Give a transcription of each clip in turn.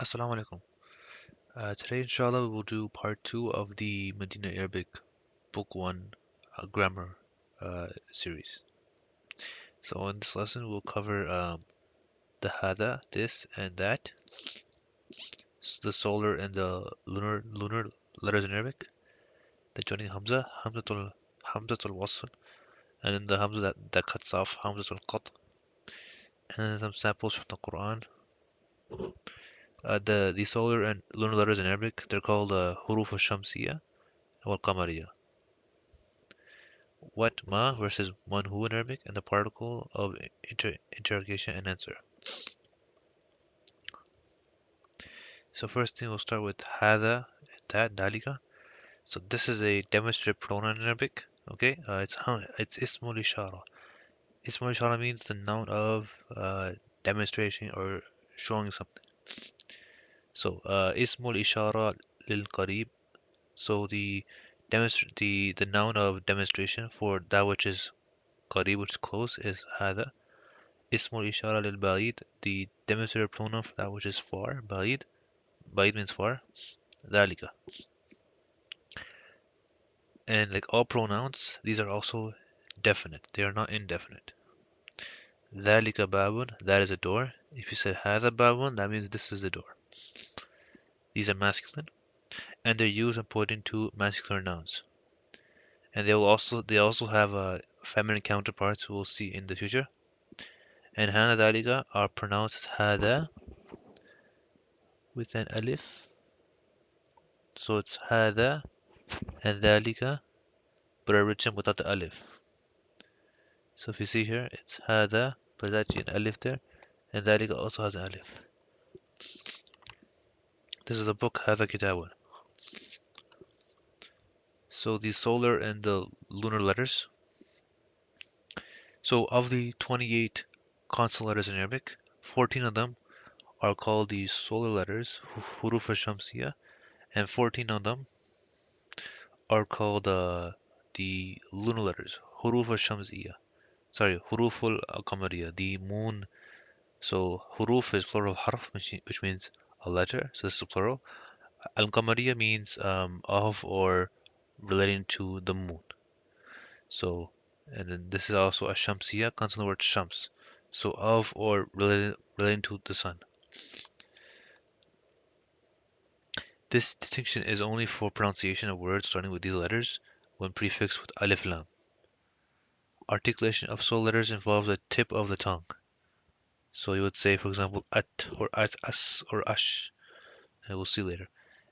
Assalamu alaikum. Today, inshallah, we will do part two of the Madinah Arabic Book 1 grammar series. So, in this lesson, we'll cover the hada, this and that, the solar and the lunar letters in Arabic, the joining Hamzatul Wasl, and then the Hamza that cuts off Hamzatul Qat, and then some samples from the Quran. The solar and lunar letters in Arabic, they're called Huruf al-Shamsiyya wal Qamariyya. What ma versus man who in Arabic, and the particle of interrogation and answer. So first thing we'll start with hada, that, dalika. So this is a demonstrative pronoun in Arabic. Okay, it's ismul ishara. Ismul ishara means the noun of demonstration or showing something. So ismul ishara lil qarib. So the noun of demonstration for that which is qarib, which is close, is hada. Ismul ishara lil ba'id, the demonstrative pronoun for that which is far, ba'id. Ba'id means far. Dhalika. And like all pronouns, these are also definite. They are not indefinite. Dhalika babun, that is a door. If you said hada babun, that means this is a door. These are masculine, and they're used when pointing to masculine nouns. And they also have feminine counterparts we'll see in the future. And hana dhalika are pronounced as hada with an alif. So it's hada and dhalika, but are written without the alif. So if you see here, it's hada, but there's actually an alif there, and dhalika also has an alif. This is a book, hada kitabun. So the solar and the lunar letters. So of the 28 consonant letters in Arabic, 14 of them are called the solar letters, huruf al-shamsiyya, and 14 of them are called the lunar letters, huruf al-shamsiyya. Sorry, huruf al-qamariyya, the moon. So huruf is plural harf, which means a letter. So this is plural. Al-Qamariya means of or relating to the moon. So, and then this is also a Shamsiya, comes from the word Shams. So of or relating to the sun. This distinction is only for pronunciation of words starting with these letters when prefixed with alif lam. Articulation of soul letters involves the tip of the tongue. So you would say, for example, at or at, as or ash, and we'll see later.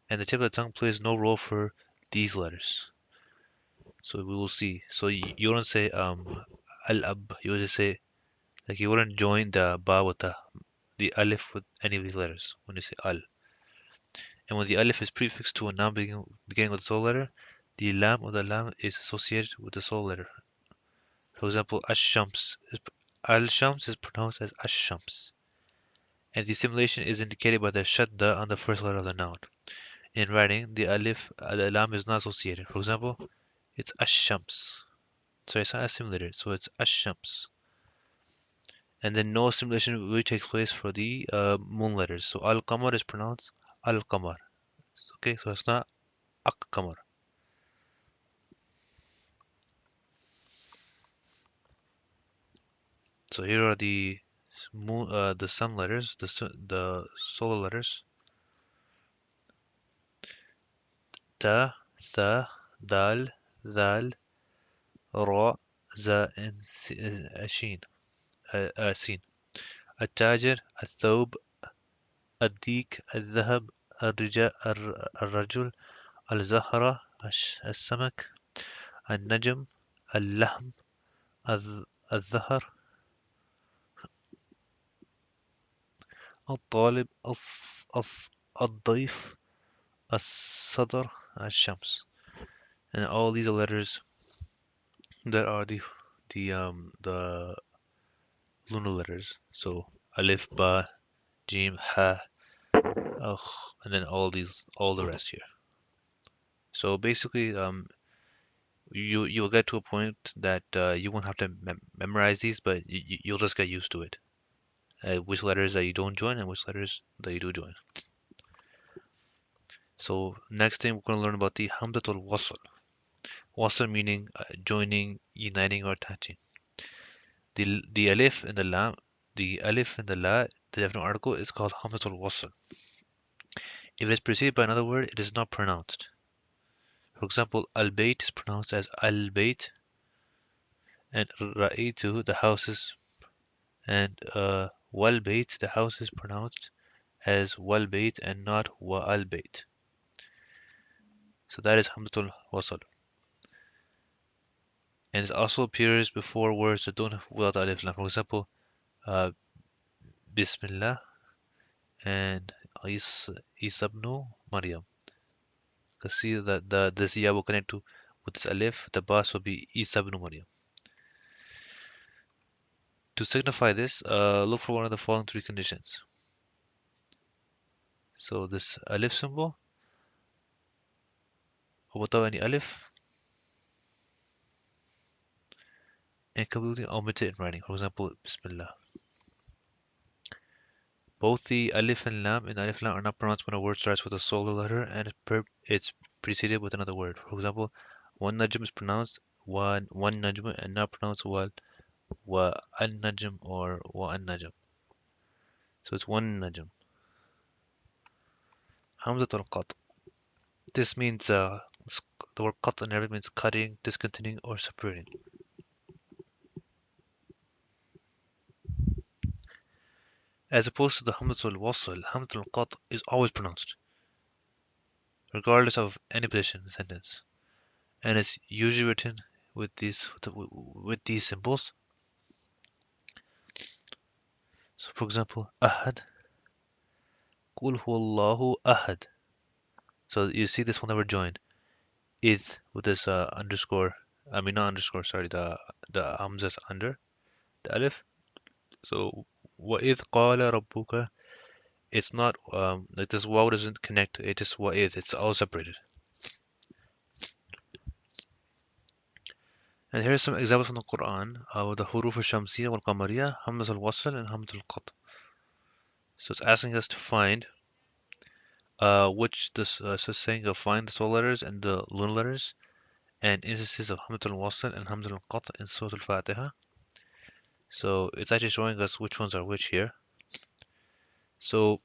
And the tip of the tongue plays no role for these letters. So we will see. So you wouldn't say al-ab. You would just say, like, you wouldn't join the ba with the alif with any of these letters when you say al. And when the alif is prefixed to a noun beginning with a soul letter, the lam or the lam is associated with the soul letter. For example, ash-shams al-shams is pronounced as ash-shams. And the assimilation is indicated by the shadda on the first letter of the noun. In writing, the lam is not associated. For example, it's ash-shams. So it's not assimilated, so it's ash-shams. And then no assimilation will take place for the moon letters. So al-qamar is pronounced al-qamar. Okay, so it's not ak-qamar. So here are the sun letters, the solar letters. Ta, tha, dal, dhal, ra, za, and shin. Sin. التاجر الثوب الديك الذهب الرجل الزهرة السمك النجم اللحم الظهر الطالب الضيف الصدر الشمس. And all these are letters that are the lunar letters. So alif, ba, jim, ha, and then all the rest here. So basically, you'll get to a point that you won't have to memorize these, but you'll just get used to it. Which letters that you don't join and which letters that you do join. So next thing we're going to learn about the Hamdatul Wasl. Wasl meaning joining, uniting, or attaching. The alif and the lam, the alif and the la, the definite article is called Hamdatul Wasl. If it is preceded by another word, it is not pronounced. For example, al-bayt is pronounced as al-bayt, and ra'aytu, the houses, and wal-bayt, the house is pronounced as wal-bayt and not wa-al-bayt. So that is Hamdatul Wasl. And it also appears before words that don't have without alif lam. For example, uh, Bismillah and Isa ibn Maryam. You see that this ya will connect to with this alif, the bas will be Isa ibn Maryam. To signify this, look for one of the following three conditions. So this alif symbol, without any alif, and completely omit it in writing. For example, Bismillah. Both the alif and lam in alif lam are not pronounced when a word starts with a solo letter and it's preceded with another word. For example, one najm is pronounced one najm and not pronounced wa an najm or wa an najm. So it's one najm. Hamzat al qat. This means the word qat in Arabic means cutting, discontinuing, or separating. As opposed to the hamzat al wasl, hamzat al qat is always pronounced, regardless of any position in the sentence, and it's usually written with these symbols. So for example, ahad, qul huwallahu ahad. So you see this will never join. Is with this underscore, I mean not underscore, sorry, the hamza's under the alif. So وَإِذْ قَالَ رَبُّكَ, it's not like this waw doesn't connect, it just وَإِذْ, it's all separated. And here are some examples from the Quran with the huruf al-shamsiyya wal-qamariyya, hamza al-wasl and hamza al-qat. So it's asking us to find which this so it's saying find the soul letters and the lunar letters and instances of hamza al-wasl and hamza al-qat in Surah al-Fatiha. So it's actually showing us which ones are which here. So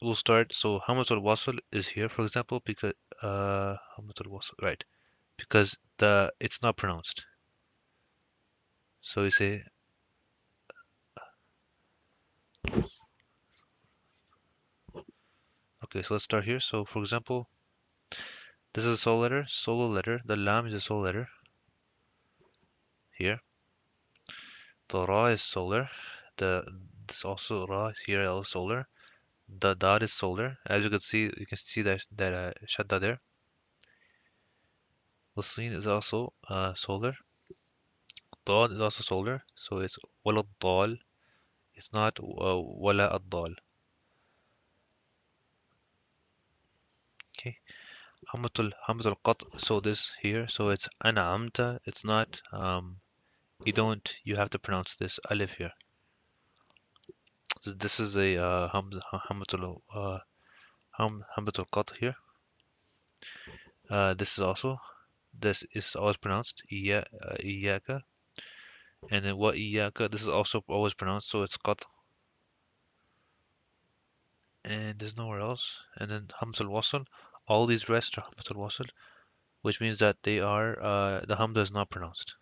we'll start. So hamza al-wasl is here, for example, because hamza al-wasl, right? Because it's not pronounced. So we say okay. So let's start here. So for example, this is a solo letter. The lam is a solo letter here. The ra is solar. This also ra here is solar. The dot is solar. As you can see that shadda there. The sin is also solar. Dal is also solar. So it's wala dal. It's not wala ad-dal. Okay. Hamzatul qat. So this here. So it's an'amta. It's not you have to pronounce this alif here. This is a hamzatul qat here. This is always pronounced iyaka, and then what iyaka. This is also always pronounced, so it's qat, and there's nowhere else. And then hamzatul wasl. All these rest are hamzatul wasl, which means that they are the hamza is not pronounced,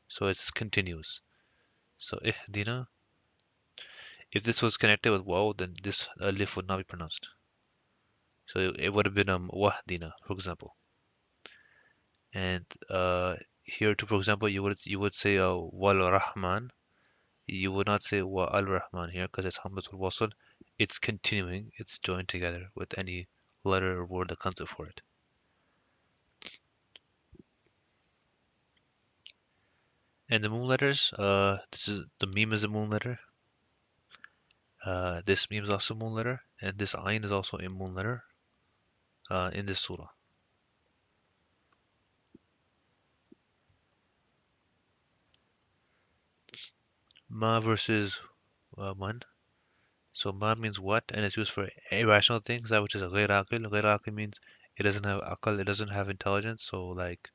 so it's continuous. So ihdina. If this was connected with waw, then this alif would not be pronounced. So it would have been wahdina, for example. And here too, for example, you would say wal rahman. You would not say wa al rahman here because it's hamzatul wasl. It's continuing. It's joined together with any letter or word that comes before it. And the moon letters, this is the meme is a moon letter. This meme is also a moon letter, and this ayn is also a moon letter in this surah. Ma versus man. So ma means what, and it's used for irrational things, that which is a غير عاقل. غير عاقل means it doesn't have akal, it doesn't have intelligence. So like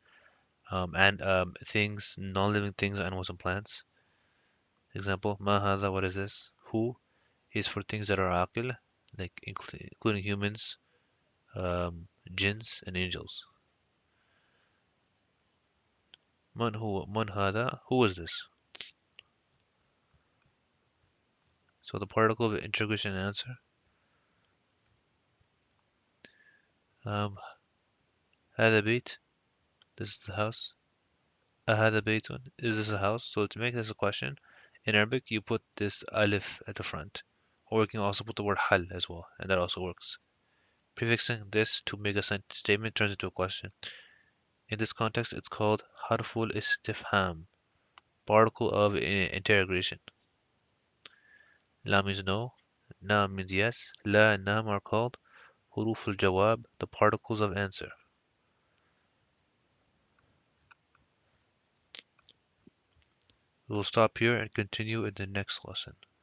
and things, non-living things, animals and plants. Example, ma هذا, what is this? Who is for things that are akil, like including humans, jinns, and angels. Man هذا, who is this? So the particle of integration and answer. Um, هذا بيت, this is the house. هذا بيت, is this a house? So to make this a question, in Arabic you put this alif at the front, or you can also put the word hal as well, and that also works. Prefixing this to make a statement turns into a question. In this context, it's called harful istifham, particle of interrogation. La means no, na means yes, la and nam are called huruf al-jawab, the particles of answer. We will stop here and continue in the next lesson.